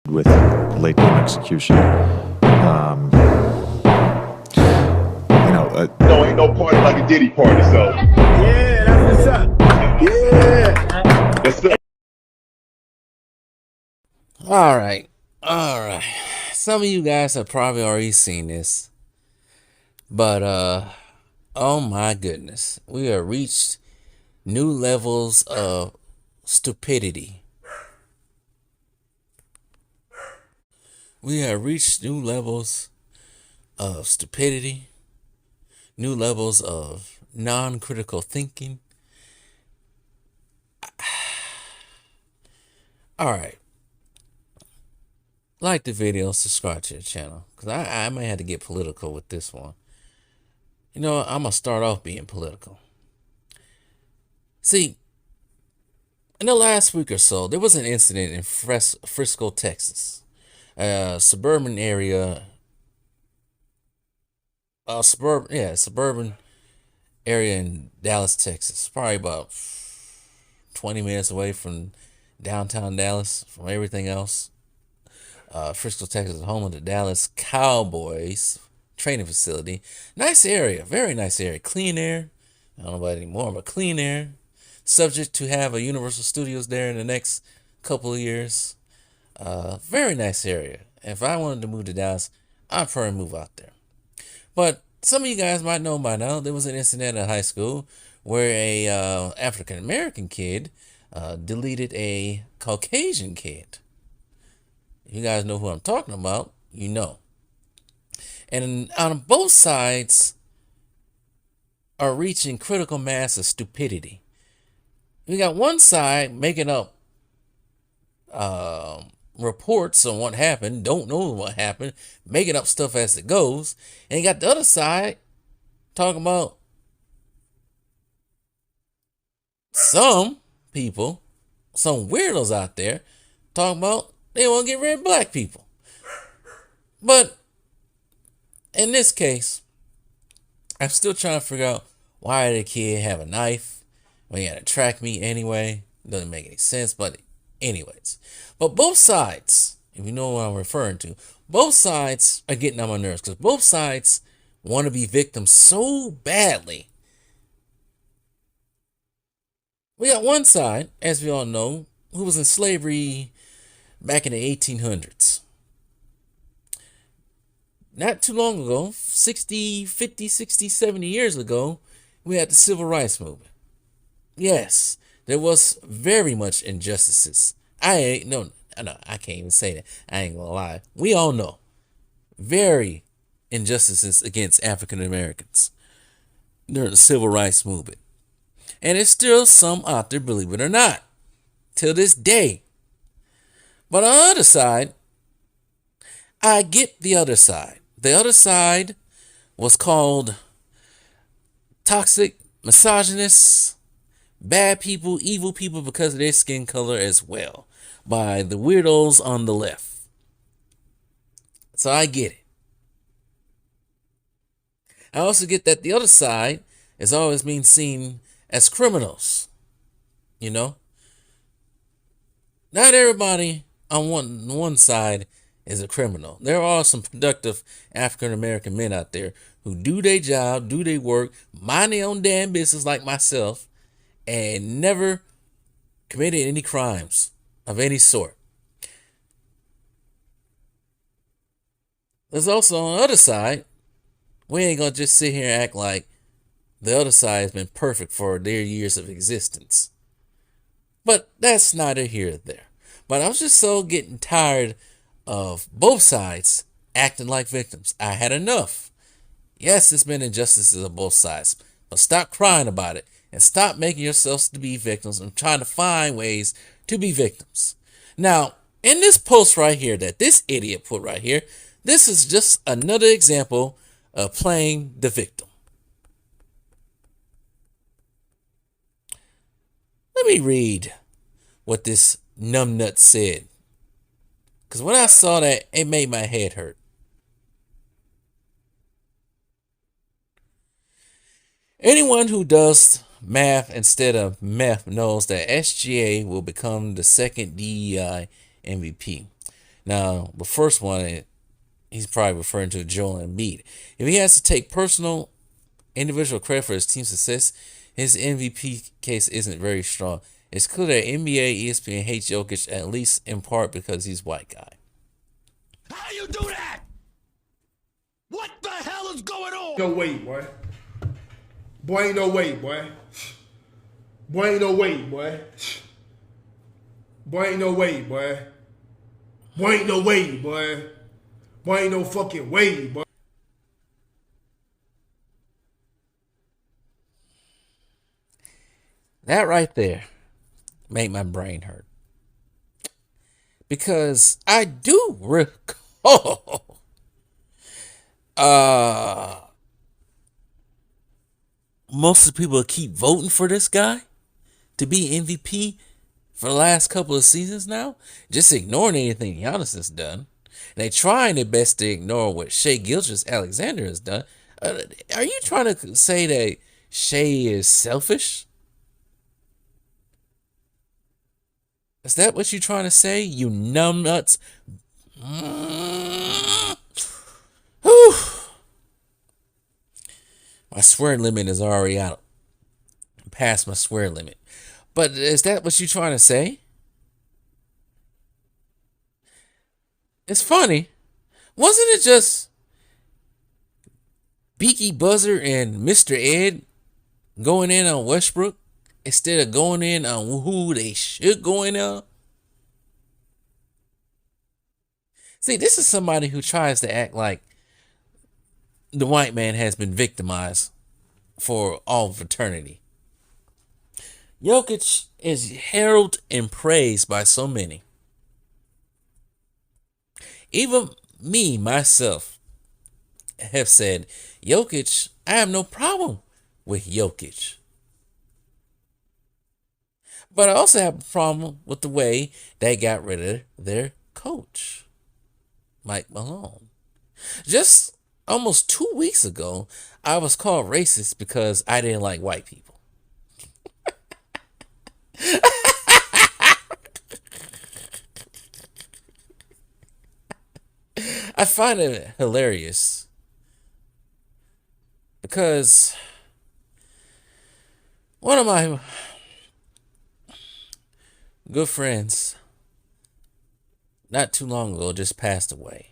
with late game execution. No, ain't no party like a Diddy party, so. Yeah, that's what's up. Yeah. Yes, sir. All right. All right. Some of you guys have probably already seen this. But oh my goodness. We have reached new levels of stupidity. We have reached new levels of stupidity, new levels of non-critical thinking. All right. Like the video, subscribe to the channel, because I may have to get political with this one. You know, I'm going to start off being political. See, in the last week or so, there was an incident in Frisco, Texas, a suburban area, suburban area in Dallas, Texas, probably about 20 minutes away from downtown Dallas, from everything else. Frisco, Texas is home of the Dallas Cowboys training facility. Nice area, very nice area. Clean air. I don't know about it anymore, but clean air. Subject to have a Universal Studios there in the next couple of years. Very nice area. If I wanted to move to Dallas, I'd probably move out there. But some of you guys might know by now, there was an incident at high school where a African American kid deleted a Caucasian kid. You guys know who I'm talking about, you know. And on both sides are reaching critical mass of stupidity. We got one side making up reports on what happened, don't know what happened, making up stuff as it goes. And you got the other side talking about some people, some weirdos out there, talking about they want to get rid of black people. But in this case, I'm still trying to figure out why did the kid have a knife when he had a track meet anyway. Doesn't make any sense, but anyways. But both sides, if you know what I'm referring to, both sides are getting on my nerves because both sides want to be victims so badly. We got one side, as we all know, who was in slavery back in the 1800s. Not too long ago, 60, 50, 60, 70 years ago, we had the Civil Rights Movement. Yes, there was very much injustices. I can't even say that. I ain't gonna lie. We all know. Very injustices against African Americans during the Civil Rights Movement. And there's still some out there, believe it or not, till this day. But on the other side, I get the other side. The other side was called toxic, misogynists, bad people, evil people because of their skin color as well, by the weirdos on the left. So I get it. I also get that the other side is always being seen as criminals. You know? Not everybody on one side is a criminal. There are some productive African American men out there who do their job, do their work, mind their own damn business like myself, and never committed any crimes of any sort. There's also on the other side, we ain't gonna just sit here and act like the other side has been perfect for their years of existence. But that's neither here nor there. But I was just so getting tired of both sides acting like victims. I had enough. Yes, there's been injustices on both sides, but stop crying about it and stop making yourselves to be victims and trying to find ways to be victims. Now, in this post right here that this idiot put right here, this is just another example of playing the victim. Let me read what this numbnut said. Because when I saw that, it made my head hurt. Anyone who does math instead of meth knows that SGA will become the second DEI MVP. Now, the first one, he's probably referring to Joel Embiid. If he has to take personal, individual credit for his team's success, his MVP case isn't very strong. It's clear that NBA, ESPN hates Jokic, at least in part because he's white guy. How you do that? What the hell is going on? No way, boy. Boy, ain't no way, boy. Boy, ain't no way, boy. Boy, ain't no way, boy. Boy, ain't no way, boy. Boy, ain't no fucking way, boy. That right there made my brain hurt. Because I do recall most of the people keep voting for this guy to be MVP for the last couple of seasons now, just ignoring anything Giannis has done. And they trying their best to ignore what Shai Gilgeous-Alexander has done. Are you trying to say that Shai is selfish? Is that what you're trying to say, you numbnuts? Whew. My swear limit is already out. Past my swear limit. But is that what you're trying to say? It's funny. Wasn't it just Beaky Buzzer and Mr. Ed going in on Westbrook instead of going in on who they should go in on? See, this is somebody who tries to act like the white man has been victimized for all of eternity. Jokic is heralded and praised by so many. Even me, myself, have said, Jokic, I have no problem with Jokic. But I also have a problem with the way they got rid of their coach, Mike Malone. Just almost 2 weeks ago, I was called racist because I didn't like white people. I find it hilarious because one of my good friends not too long ago just passed away.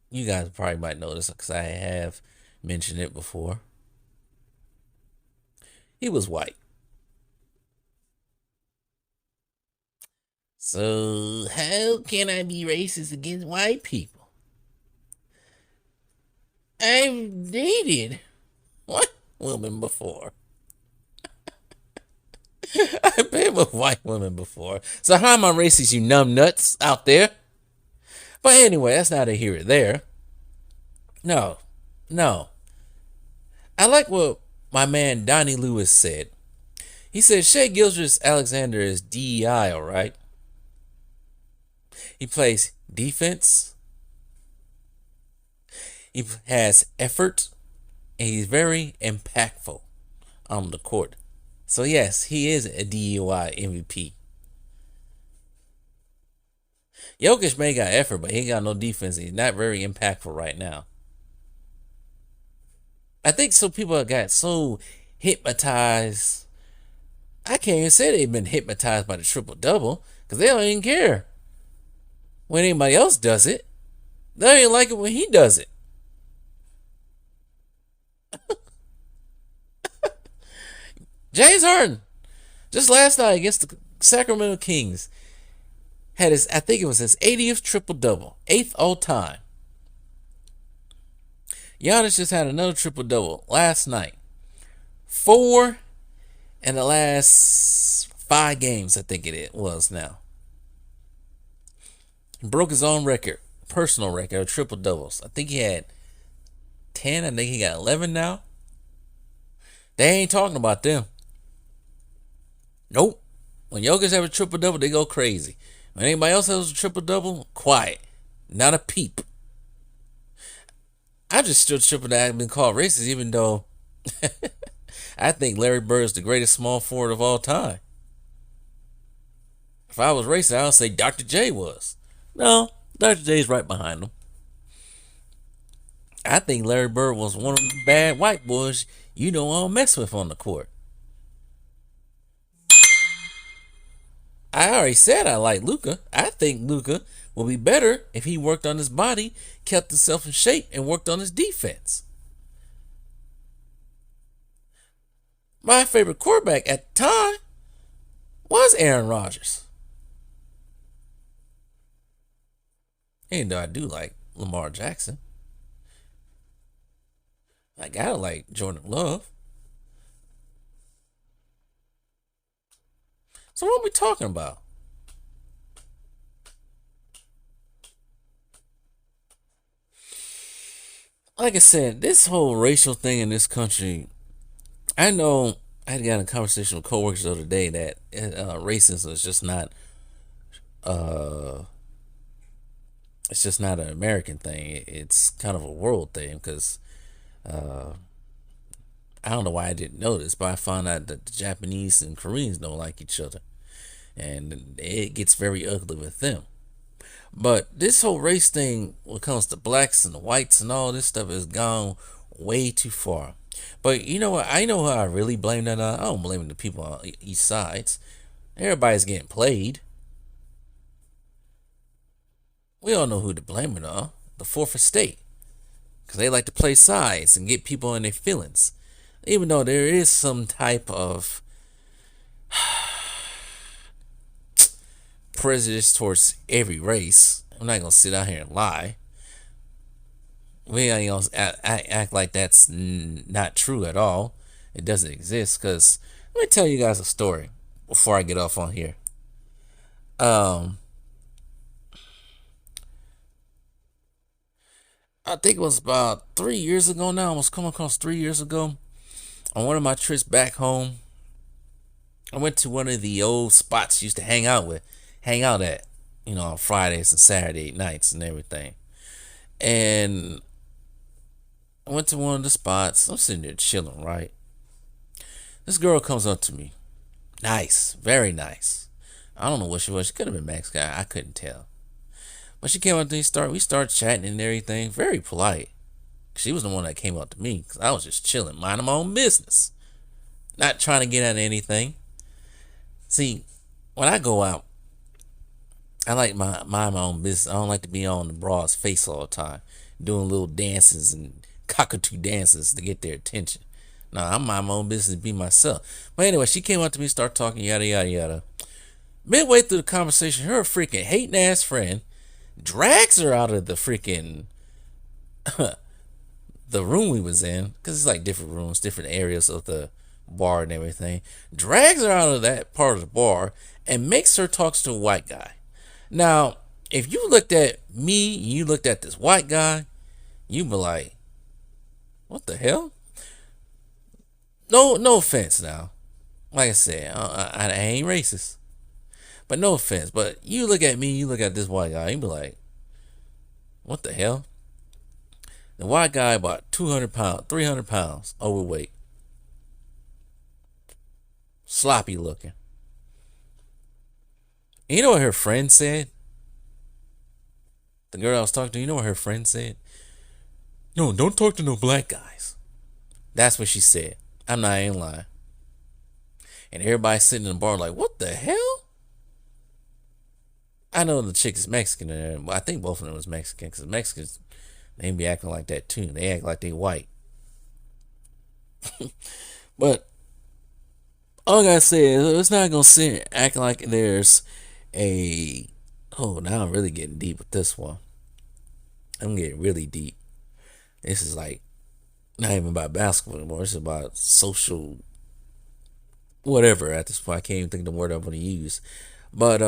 You guys probably might know this because I have mentioned it before. He was white. So how can I be racist against white people? I've dated white women before. I've been with white women before. So how am I racist, you numb nuts out there? But anyway, that's neither here or there. No. I like what my man Donnie Lewis said. He said Shai Gilgeous-Alexander is DEI, all right? He plays defense. He has effort. And he's very impactful on the court. So yes, he is a DEI MVP. Jokic may got effort, but he ain't got no defense. He's not very impactful right now. I think some people got so hypnotized. I can't even say they've been hypnotized by the triple-double because they don't even care when anybody else does it. They don't even like it when he does it. James Harden, just last night against the Sacramento Kings, had his, I think it was his 80th triple-double, 8th all time. Giannis just had another triple-double last night. 4 in the last 5 games, I think it was now. He broke his own record, personal record of triple-doubles. I think he had 10. I think he got 11 now. They ain't talking about them. Nope. When Jokic have a triple-double, they go crazy. When anybody else has a triple-double, quiet. Not a peep. I just still triple that I've been called racist, even though I think Larry Bird is the greatest small forward of all time. If I was racist, I would say Dr. J was. No, Dr. J's right behind him. I think Larry Bird was one of the bad white boys you don't want to mess with on the court. I already said I like Luca. I think Luca will be better if he worked on his body, kept himself in shape, and worked on his defense. My favorite quarterback at the time was Aaron Rodgers. Even though I do like Lamar Jackson. I gotta like Jordan Love. So what are we talking about? Like I said, this whole racial thing in this country, I know I had got in a conversation with coworkers the other day that racism is just not it's just not an American thing. It's kind of a world thing because I don't know why I didn't know this, but I found out that the Japanese and Koreans don't like each other, and it gets very ugly with them. But this whole race thing, when it comes to blacks and the whites and all this stuff, has gone way too far. But you know what? I know how I really blame that on. I don't blame the people on each sides. Everybody's getting played. We all know who to blame it on. The fourth estate. Because they like to play sides and get people in their feelings. Even though there is some type of prejudice towards every race. I'm not going to sit out here and lie. We ain't going to act like that's not true at all. It doesn't exist. Because let me tell you guys a story before I get off on here. I think it was about 3 years ago now. I was coming across 3 years ago. On one of my trips back home, I went to one of the old spots I used to hang out at, on Fridays and Saturday nights and everything. And I went to one of the spots. I'm sitting there chilling, right? This girl comes up to me. Nice, very nice. I don't know what she was. She could have been Mexican. I couldn't tell. But she came up to me. We started chatting and everything. Very polite. She was the one that came up to me because I was just chilling, minding my own business, not trying to get at anything. See, when I go out, I like mind my own business. I don't like to be on the broad's face all the time, doing little dances and cockatoo dances to get their attention. No, I'm mind my own business, be myself. But anyway, she came up to me, started talking, yada yada yada. Midway through the conversation, her freaking hating ass friend drags her out of the freaking the room we was in, because it's like different rooms, different areas of the bar and everything. Drags her out of that part of the bar and makes her talk to a white guy. Now, if you looked at me, you looked at this white guy, you'd be like, what the hell? No offense now. Like I said, I ain't racist. But no offense. But you look at me, you look at this white guy, you'd be like, what the hell? The white guy about 200 pounds, 300 pounds overweight. Sloppy looking. And you know what her friend said? The girl I was talking to, you know what her friend said? No, don't talk to no black guys. That's what she said. I'm not even lying. And everybody sitting in the bar like, what the hell? I know the chick is Mexican, but I think both of them was Mexican, because Mexicans, they be acting like that too. They act like they white. But all I gotta say is, it's not gonna sit acting like there's a. Oh, now I'm really getting deep with this one. I'm getting really deep. This is like not even about basketball anymore. It's about social whatever at this point. I can't even think of the word I'm gonna use. But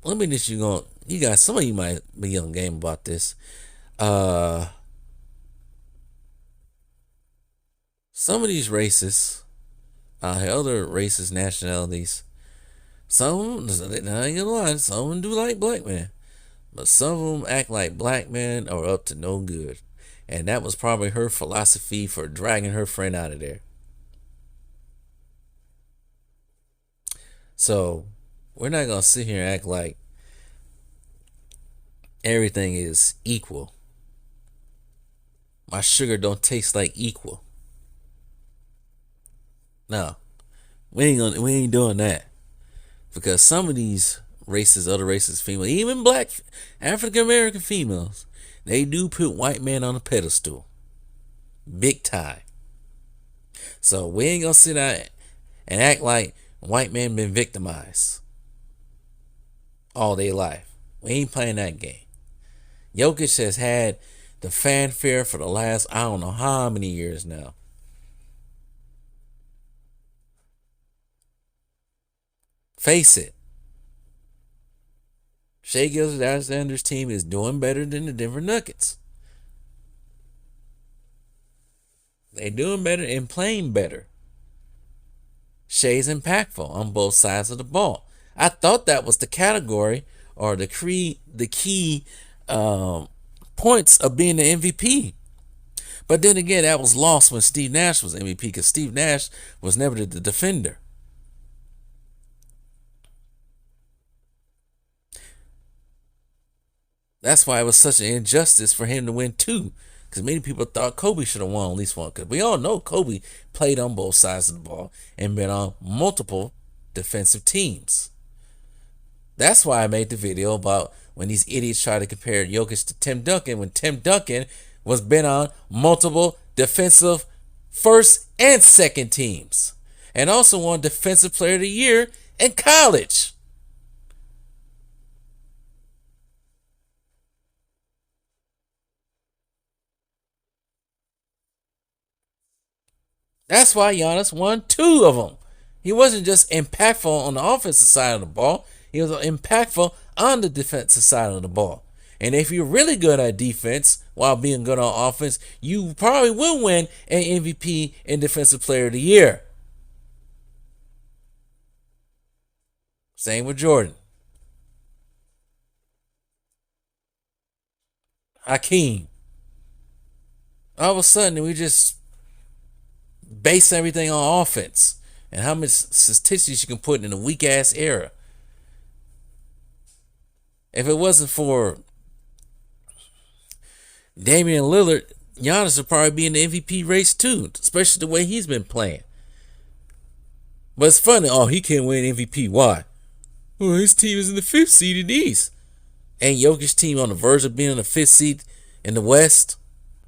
let me just you guys, some of you might be on game about this. Some of these races, other races, nationalities, some of them, I ain't gonna lie, some of them do like black men, but some of them act like black men are up to no good. And that was probably her philosophy for dragging her friend out of there. So we're not gonna sit here and act like everything is equal. My sugar don't taste like equal. No, we ain't doing that, because some of these races, other races, females, even black African American females, they do put white men on a pedestal, big time. So we ain't gonna sit out and act like white men been victimized all their life. We ain't playing that game. Jokic has had the fanfare for the last I don't know how many years now. Face it. Shai Gilgeous-Alexander's team is doing better than the Denver Nuggets. They're doing better and playing better. Shai's impactful on both sides of the ball. I thought that was the category or the key points of being the MVP. But then again, that was lost when Steve Nash was MVP, because Steve Nash was never the defender. That's why it was such an injustice for him to win two, because many people thought Kobe should have won at least one. Because we all know Kobe played on both sides of the ball and been on multiple defensive teams. That's why I made the video about when these idiots try to compare Jokic to Tim Duncan, when Tim Duncan was been on multiple defensive first and second teams, and also won Defensive Player of the Year in college. That's why Giannis won two of them. He wasn't just impactful on the offensive side of the ball. He was impactful on the defensive side of the ball. And if you're really good at defense while being good on offense, you probably will win an MVP and Defensive Player of the Year. Same with Jordan. Hakeem. All of a sudden, we just base everything on offense and how much statistics you can put in a weak ass era. If it wasn't for Damian Lillard, Giannis would probably be in the MVP race too, especially the way he's been playing. But it's funny, he can't win MVP. Why? Well, his team is in the 5th seed in the East. Ain't Jokic's team on the verge of being in the 5th seed in the West?